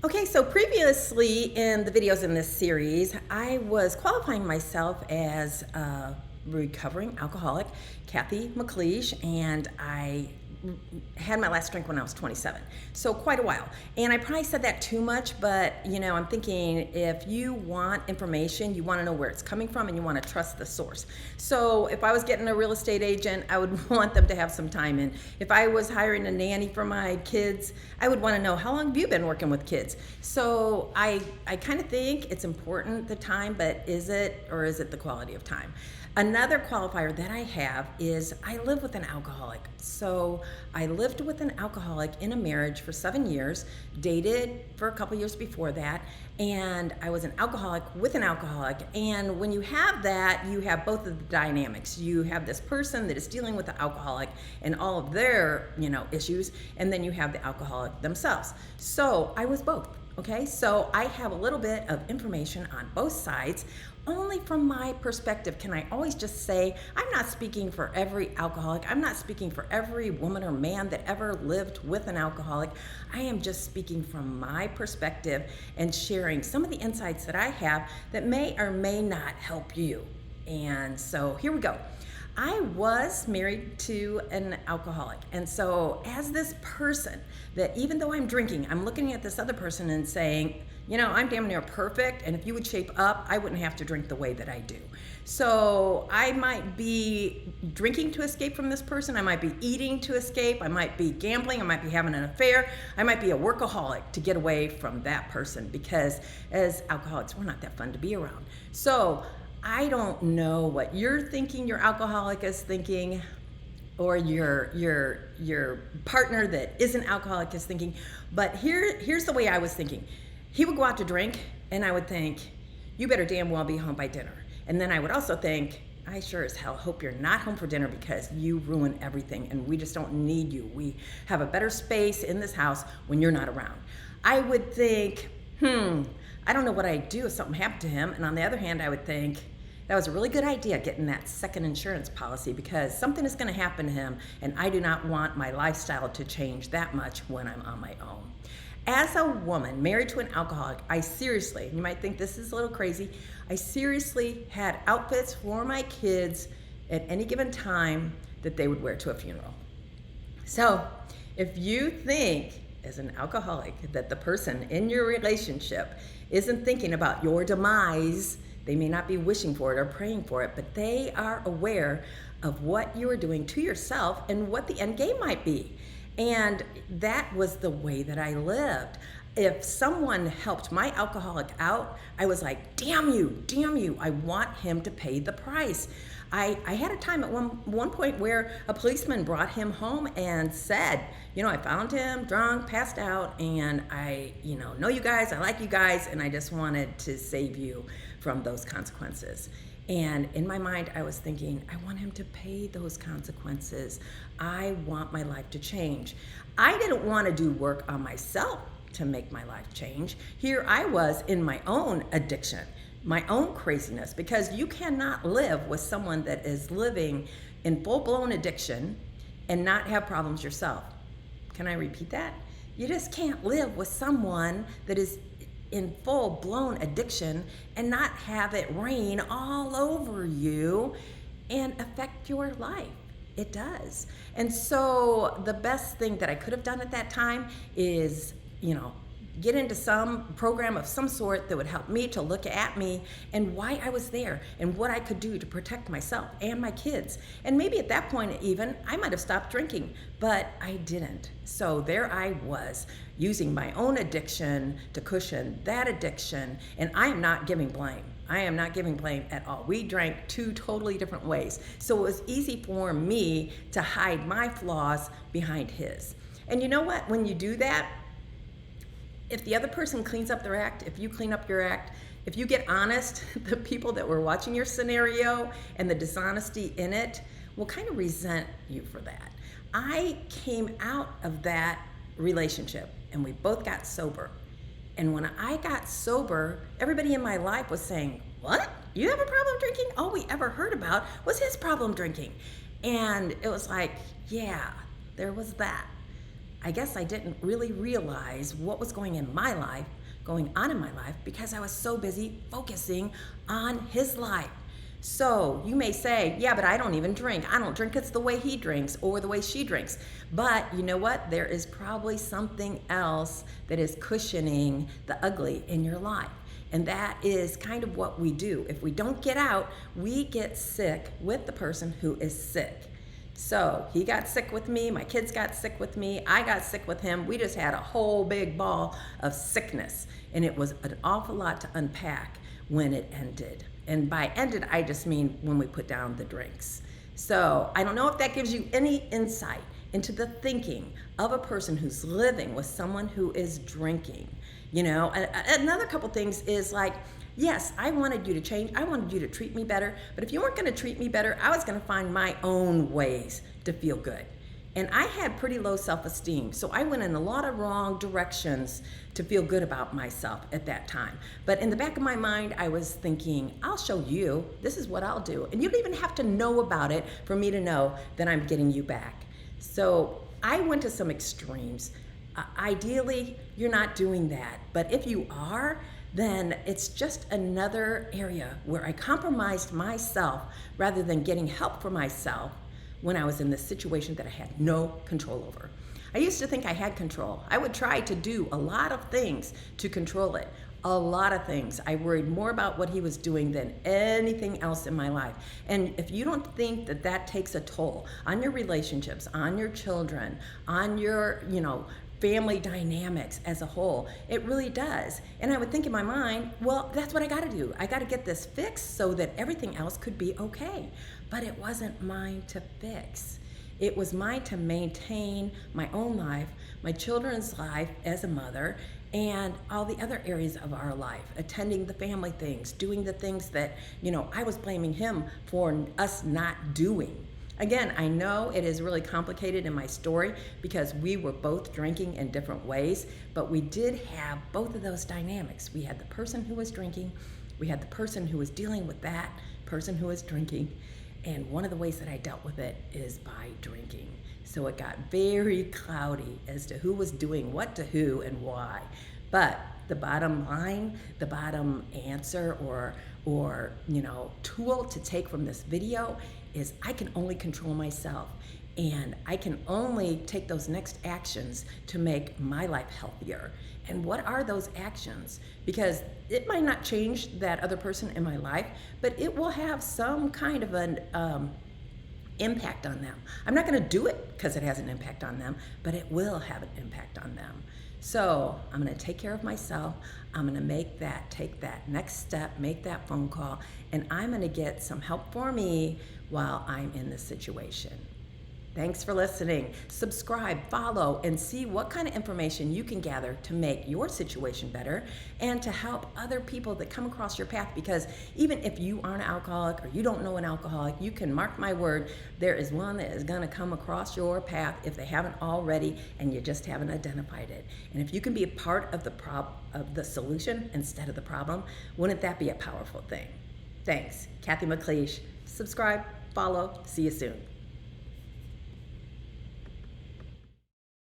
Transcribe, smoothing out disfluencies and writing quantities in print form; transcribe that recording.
Okay, so previously in the videos in this series, I was qualifying myself as a recovering alcoholic, Cathy McLeish, and I had my last drink when I was 27, so quite a while. And I probably said that too much, but I'm thinking if you want information, you want to know where it's coming from and you want to trust the source. So if I was getting a real estate agent, I would want them to have some time in. If I was hiring a nanny for my kids, I would want to know, how long have you been working with kids? So I kind of think it's important, the time, but is it, or is it the quality of time? Another qualifier that I have is I live with an alcoholic. So I lived with an alcoholic in a marriage for 7 years, dated for a couple years before that, and I was an alcoholic with an alcoholic. And when you have that, you have both of the dynamics. You have this person that is dealing with the alcoholic and all of their, issues, and then you have the alcoholic themselves. So I was both. Okay, so I have a little bit of information on both sides, only from my perspective. Can I always just say, I'm not speaking for every alcoholic. I'm not speaking for every woman or man that ever lived with an alcoholic. I am just speaking from my perspective and sharing some of the insights that I have that may or may not help you. And so here we go. I was married to an alcoholic. And so as this person, that even though I'm drinking, I'm looking at this other person and saying, I'm damn near perfect, and if you would shape up, I wouldn't have to drink the way that I do. So I might be drinking to escape from this person. I might be eating to escape. I might be gambling. I might be having an affair. I might be a workaholic to get away from that person, because as alcoholics, we're not that fun to be around. So I don't know what you're thinking your alcoholic is thinking, or your partner that isn't alcoholic is thinking, but here's the way I was thinking. He would go out to drink, and I would think, you better damn well be home by dinner. And then I would also think, I sure as hell hope you're not home for dinner, because you ruin everything and we just don't need you. We have a better space in this house when you're not around. I would think, I don't know what I'd do if something happened to him. And on the other hand, I would think, that was a really good idea, getting that second insurance policy, because something is going to happen to him, and I do not want my lifestyle to change that much when I'm on my own. As a woman married to an alcoholic, I seriously, you might think this is a little crazy, I seriously had outfits for my kids at any given time that they would wear to a funeral. So if you think as an alcoholic that the person in your relationship isn't thinking about your demise, they may not be wishing for it or praying for it, but they are aware of what you are doing to yourself and what the end game might be. And that was the way that I lived. If someone helped my alcoholic out, I was like, damn you, I want him to pay the price. I had a time at one point where a policeman brought him home and said, I found him drunk, passed out, and I, know you guys, I like you guys, and I just wanted to save you from those consequences. And in my mind, I was thinking, I want him to pay those consequences. I want my life to change. I didn't want to do work on myself to make my life change. Here I was in my own addiction, my own craziness, because you cannot live with someone that is living in full-blown addiction and not have problems yourself. Can I repeat that? You just can't live with someone that is in full-blown addiction and not have it rain all over you and affect your life. It does. And so the best thing that I could have done at that time is, get into some program of some sort that would help me to look at me and why I was there and what I could do to protect myself and my kids. And maybe at that point even, I might have stopped drinking, but I didn't. So there I was, using my own addiction to cushion that addiction, and I am not giving blame. I am not giving blame at all. We drank two totally different ways. So it was easy for me to hide my flaws behind his. And you know what? When you do that, if the other person cleans up their act, if you clean up your act, if you get honest, the people that were watching your scenario and the dishonesty in it will kind of resent you for that. I came out of that relationship and we both got sober. And when I got sober, everybody in my life was saying, what? You have a problem drinking? All we ever heard about was his problem drinking. And it was like, yeah, there was that. I guess I didn't really realize what was going on in my life, because I was so busy focusing on his life. So you may say, yeah, but I don't even drink. I don't drink. It's the way he drinks or the way she drinks. But you know what? There is probably something else that is cushioning the ugly in your life. And that is kind of what we do. If we don't get out, we get sick with the person who is sick. So he got sick with me, my kids got sick with me, I got sick with him. We just had a whole big ball of sickness. And it was an awful lot to unpack when it ended. And by ended, I just mean when we put down the drinks. So I don't know if that gives you any insight into the thinking of a person who's living with someone who is drinking. You know, another couple things is like, yes, I wanted you to change. I wanted you to treat me better. But if you weren't going to treat me better, I was going to find my own ways to feel good. And I had pretty low self-esteem. So I went in a lot of wrong directions to feel good about myself at that time. But in the back of my mind, I was thinking, I'll show you. This is what I'll do. And you don't even have to know about it for me to know that I'm getting you back. So I went to some extremes. Ideally, you're not doing that. But if you are, then it's just another area where I compromised myself rather than getting help for myself when I was in this situation that I had no control over. I used to think I had control. I would try to do a lot of things to control it. A lot of things. I worried more about what he was doing than anything else in my life. And if you don't think that that takes a toll on your relationships, on your children, on your, family dynamics as a whole, it really does. And I would think in my mind, well, that's what I got to do. I got to get this fixed so that everything else could be okay. But it wasn't mine to fix. It was mine to maintain my own life, my children's life as a mother, and all the other areas of our life, attending the family things, doing the things that, I was blaming him for us not doing. Again, I know it is really complicated in my story because we were both drinking in different ways, but we did have both of those dynamics. We had the person who was drinking, we had the person who was dealing with that person who was drinking, and one of the ways that I dealt with it is by drinking. So it got very cloudy as to who was doing what to who and why. But the bottom line, the bottom answer or tool to take from this video is I can only control myself, and I can only take those next actions to make my life healthier. And what are those actions? Because it might not change that other person in my life, but it will have some kind of an impact on them. I'm not going to do it because it has an impact on them, but it will have an impact on them. So I'm going to take care of myself. I'm going to take that next step, make that phone call, and I'm going to get some help for me while I'm in this situation. Thanks for listening. Subscribe, follow, and see what kind of information you can gather to make your situation better and to help other people that come across your path. Because even if you aren't an alcoholic or you don't know an alcoholic, you can mark my word, there is one that is going to come across your path if they haven't already and you just haven't identified it. And if you can be a part of the solution instead of the problem, wouldn't that be a powerful thing? Thanks. Cathy McLeish. Subscribe, follow. See you soon.